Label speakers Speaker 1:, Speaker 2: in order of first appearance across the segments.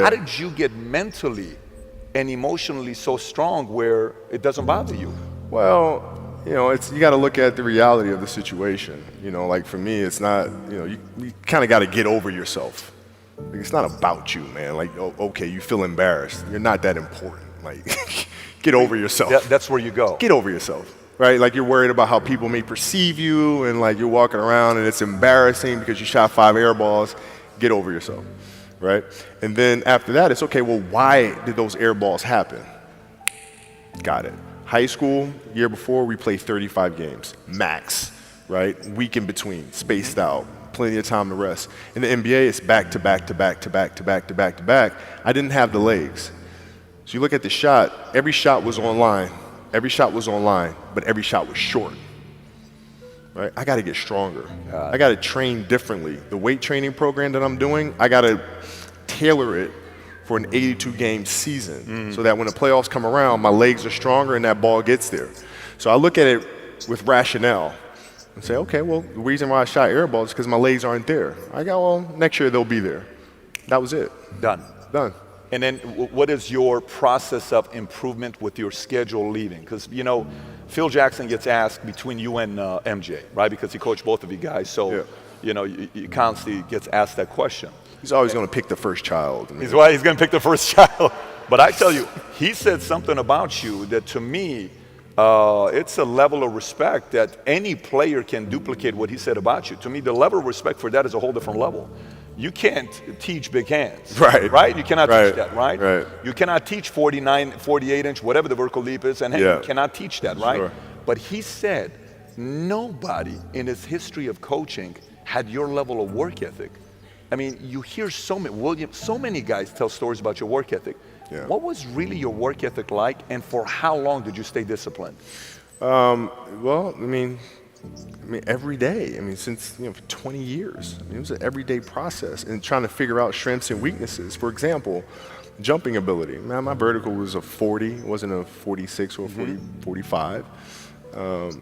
Speaker 1: How did you get mentally and emotionally so strong where it doesn't bother you?
Speaker 2: Well, you got to look at the reality of the situation. Like for me, it's not, you kind of got to get over yourself. Like, it's not about you, man. Like, okay, you feel embarrassed. You're not that important. Like, get over yourself.
Speaker 1: That's where you go.
Speaker 2: Get over yourself, right? Like, you're worried about how people may perceive you, and like you're walking around and it's embarrassing because you shot 5 air balls. Get over yourself, right? And then after that, it's okay, well, why did those air balls happen? Got it. High school, year before, we played 35 games, max, right? Week in between, spaced out. Plenty of time to rest. In the NBA, it's back to back to back to back to back to back to back. I didn't have the legs. So you look at the shot, every shot was online. Every shot was online, but every shot was short. Right? I got to get stronger. I got to train differently. The weight training program that I'm doing, I got to tailor it for an 82-game season so that when the playoffs come around, my legs are stronger and that ball gets there. So I look at it with rationale. And say, okay, well, the reason why I shot air balls is because my legs aren't there. I go, well, next year they'll be there. That was it.
Speaker 1: Done.
Speaker 2: And
Speaker 1: then what is your process of improvement with your schedule leaving? Because, Phil Jackson gets asked between you and MJ, right? Because he coached both of you guys. So, you constantly gets asked that question.
Speaker 2: He's always going to pick the first child.
Speaker 1: He's going to pick the first child. But I tell you, he said something about you that to me, it's a level of respect that any player can duplicate what he said about you. To me, the level of respect for that is a whole different level. You can't teach big hands. Right? You cannot teach that, right? You cannot teach 49, 48-inch, whatever the vertical leap is, and you cannot teach that, right?
Speaker 2: Sure.
Speaker 1: But he said nobody in his history of coaching had your level of work ethic. I mean, you hear so many guys tell stories about your work ethic.
Speaker 2: Yeah.
Speaker 1: What was really your work ethic like, and for how long did you stay disciplined?
Speaker 2: Well, I mean, every day. Since for 20 years. it was an everyday process, and trying to figure out strengths and weaknesses. For example, jumping ability. My vertical was a 40. It wasn't a 46 or a 45.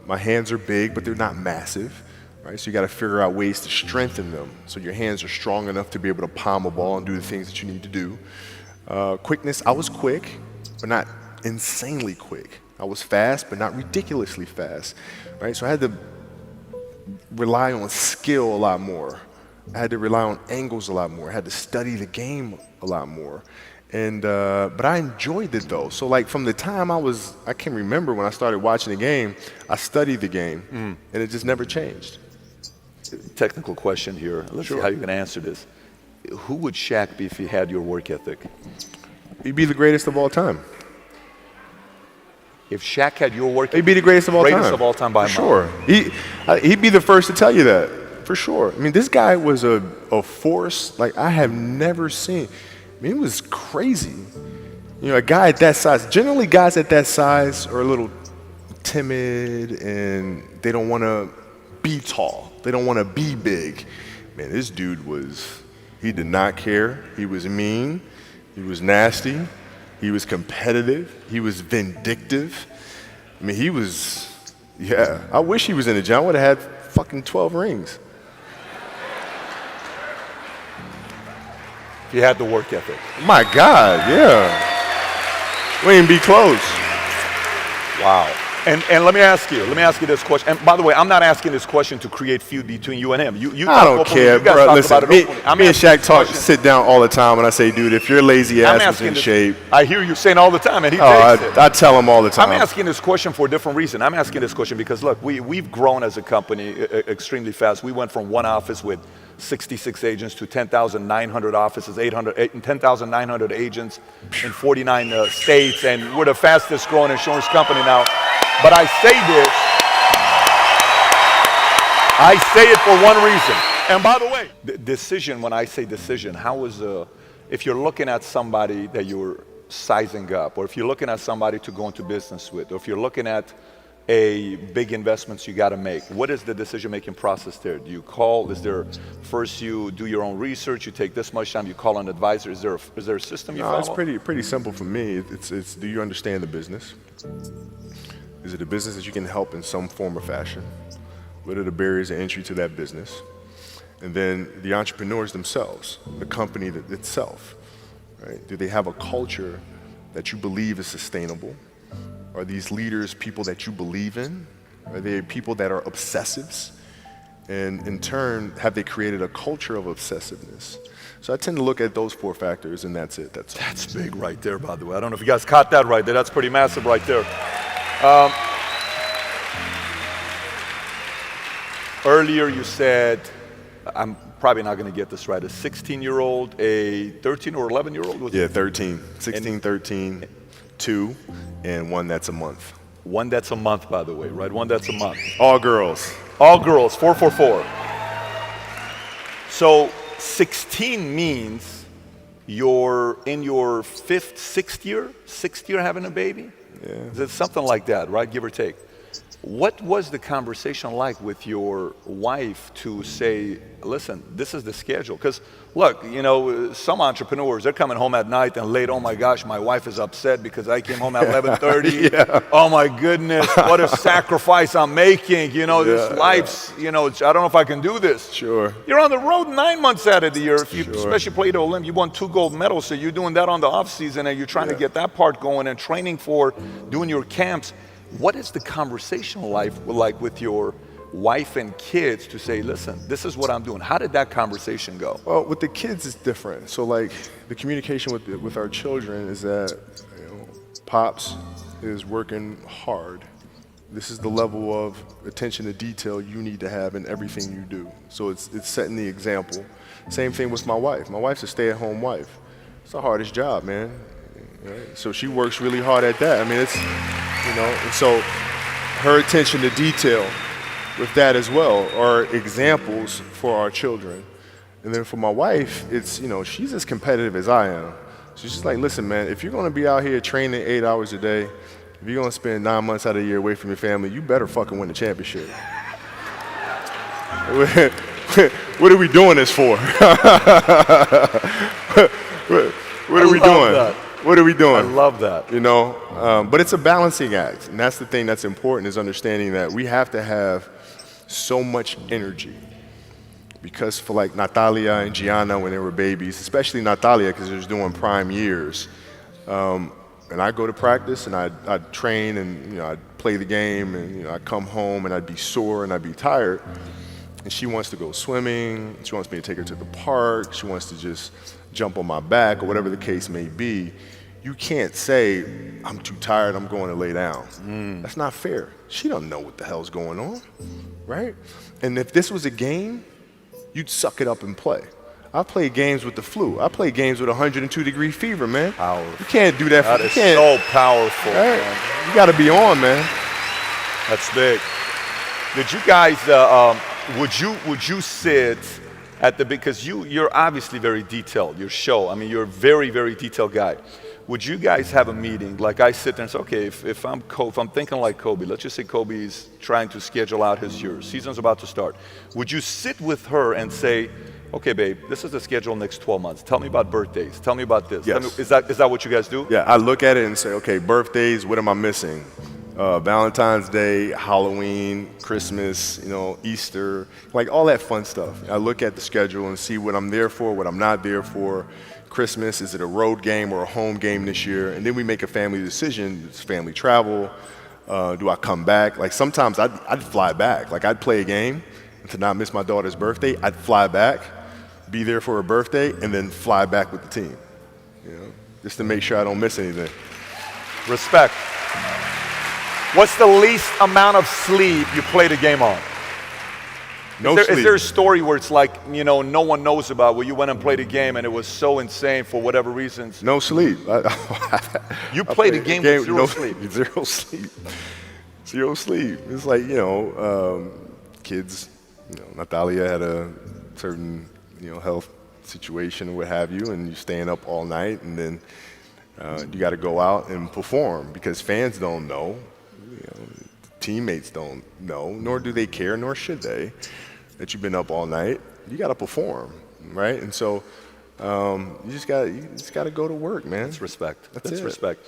Speaker 2: My hands are big, but they're not massive. Right? So you got to figure out ways to strengthen them so your hands are strong enough to be able to palm a ball and do the things that you need to do. Quickness, I was quick, but not insanely quick. I was fast, but not ridiculously fast, right? So I had to rely on skill a lot more. I had to rely on angles a lot more. I had to study the game a lot more. And but I enjoyed it though. So like from the time I can remember when I started watching the game, I studied the game, and it just never changed.
Speaker 1: Technical question here. Let's see how you can answer this. Who would Shaq be if he had your work ethic?
Speaker 2: He'd be the greatest of all time.
Speaker 1: If Shaq had your work ethic,
Speaker 2: he'd be the greatest of all time.
Speaker 1: Greatest of all time by a mile.
Speaker 2: Sure. He'd be the first to tell you that, for sure. This guy was a force like I have never seen. It was crazy. A guy at that size. Generally, guys at that size are a little timid and they don't want to be tall. They don't want to be big. Man, this dude he did not care. He was mean. He was nasty. He was competitive. He was vindictive. He was, I wish he was in the gym. I would have had fucking 12 rings.
Speaker 1: If you had the work ethic.
Speaker 2: My God, yeah. We ain't be close.
Speaker 1: Wow. And let me ask you this question. And by the way, I'm not asking this question to create feud between you and him.
Speaker 2: I don't care, bro. Listen, me and Shaq sit down all the time, and I say, dude, if your lazy ass was in shape.
Speaker 1: I hear you saying all the time, and he takes it.
Speaker 2: I tell him all the time.
Speaker 1: I'm asking this question for a different reason. I'm asking this question because, look, we've grown as a company extremely fast. We went from one office with 66 agents to 10,900 offices, 10,900 agents in 49 states, and we're the fastest growing insurance company now. But I say it for one reason. And by the way, decision, when I say decision, if you're looking at somebody that you're sizing up, or if you're looking at somebody to go into business with, or if you're looking at a big investments you got to make, what is the decision-making process there? Do you call? Is there first you do your own research? You take this much time. You call an advisor. Is there a system you follow?
Speaker 2: It's pretty simple for me. It's do you understand the business? Is it a business that you can help in some form or fashion? What are the barriers of entry to that business? And then the entrepreneurs themselves, the company itself. right? Do they have a culture that you believe is sustainable? Are these leaders people that you believe in? Are they people that are obsessives? And in turn, have they created a culture of obsessiveness? So I tend to look at those 4 factors, and that's it.
Speaker 1: That's big right there, by the way. I don't know if you guys caught that right there. That's pretty massive right there. Earlier you said, I'm probably not going to get this right, a 16-year-old, a 13 or 11-year-old?
Speaker 2: Yeah, 13. 16, 13, 2, and 1 that's a month.
Speaker 1: 1 that's a month, by the way, right? 1 that's a month.
Speaker 2: All girls.
Speaker 1: All girls, 444. So 16 means you're in your 5th, 6th year having a baby?
Speaker 2: Yeah.
Speaker 1: Is it something like that, right? Give or take. What was the conversation like with your wife to say, listen, this is the schedule? Because look, you know, some entrepreneurs, they're coming home at night and late, oh my gosh, my wife is upset because I came home at 11:30.
Speaker 2: Yeah.
Speaker 1: Oh my goodness, what a sacrifice I'm making. You know, this life's, you know, I don't know if I can do this.
Speaker 2: Sure.
Speaker 1: You're on the road 9 months out of the year. If you
Speaker 2: Sure.
Speaker 1: especially played Olympic, you won 2 gold medals, so you're doing that on the off season and you're trying to get that part going and training for doing your camps. What is the conversation like with your wife and kids to say, listen, this is what I'm doing? How did that conversation go?
Speaker 2: Well, with the kids, it's different. So, like, the communication with our children is that, you know, Pops is working hard. This is the level of attention to detail you need to have in everything you do. So it's setting the example. Same thing with my wife. My wife's a stay-at-home wife. It's the hardest job, man. Right? So she works really hard at that. I mean, it's, you know, and so her attention to detail with that as well are examples for our children. And then for my wife, it's, you know, she's as competitive as I am. She's just like, listen, man, if you're going to be out here training 8 hours a day, if you're going to spend 9 months out of the year away from your family, you better fucking win the championship. What are we doing this for? What are we doing?
Speaker 1: That.
Speaker 2: What are we doing?
Speaker 1: I love that.
Speaker 2: You know, but it's a balancing act. And that's the thing that's important, is understanding that we have to have so much energy. Because for like Natalia and Gianna when they were babies, especially Natalia because she was doing prime years, and I go to practice and I'd train and, you know, I'd play the game and, you know, I'd come home and I'd be sore and I'd be tired. And she wants to go swimming, she wants me to take her to the park, she wants to just jump on my back or whatever the case may be. You can't say, I'm too tired, I'm going to lay down. That's not fair. She don't know what the hell's going on, right? And if this was a game, you'd suck it up and play. I play games with the flu. I play games with 102-degree fever, man.
Speaker 1: Powerful.
Speaker 2: You can't do that.
Speaker 1: That is so powerful.
Speaker 2: Right?
Speaker 1: Man.
Speaker 2: You got to be on, man.
Speaker 1: That's big. Did you guys, would you sit at the, because you're obviously very detailed, your show. I mean, you're a very, very detailed guy. Would you guys have a meeting, like I sit there and say, okay, if I'm thinking like Kobe, let's just say Kobe's trying to schedule out his year, season's about to start. Would you sit with her and say, okay, babe, this is the schedule next 12 months. Tell me about birthdays. Tell me about this.
Speaker 2: Yes.
Speaker 1: Is that what you guys do?
Speaker 2: Yeah, I look at it and say, okay, birthdays, what am I missing? Valentine's Day, Halloween, Christmas, you know, Easter, like all that fun stuff. I look at the schedule and see what I'm there for, what I'm not there for. Christmas, is it a road game or a home game this year? And then we make a family decision. It's family travel. Do I come back? Like sometimes I'd fly back. Like I'd play a game and to not miss my daughter's birthday, I'd fly back, be there for her birthday, and then fly back with the team, you know, just to make sure I don't miss anything.
Speaker 1: Respect. What's the least amount of sleep you played a game on?
Speaker 2: No sleep.
Speaker 1: Is there a story where it's like, you know, no one knows about, where you went and played a game and it was so insane for whatever reasons?
Speaker 2: No sleep.
Speaker 1: You played a game with zero sleep.
Speaker 2: Zero sleep. Zero sleep. It's like, you know, kids, you know, Natalia had a certain, you know, health situation or what have you, and you're staying up all night, and then you got to go out and perform because fans don't know. You know, teammates don't know, nor do they care, nor should they, that you've been up all night. You got to perform, right? And so you just got to go to work, man.
Speaker 1: That's respect.
Speaker 2: That's
Speaker 1: That's
Speaker 2: it.
Speaker 1: respect.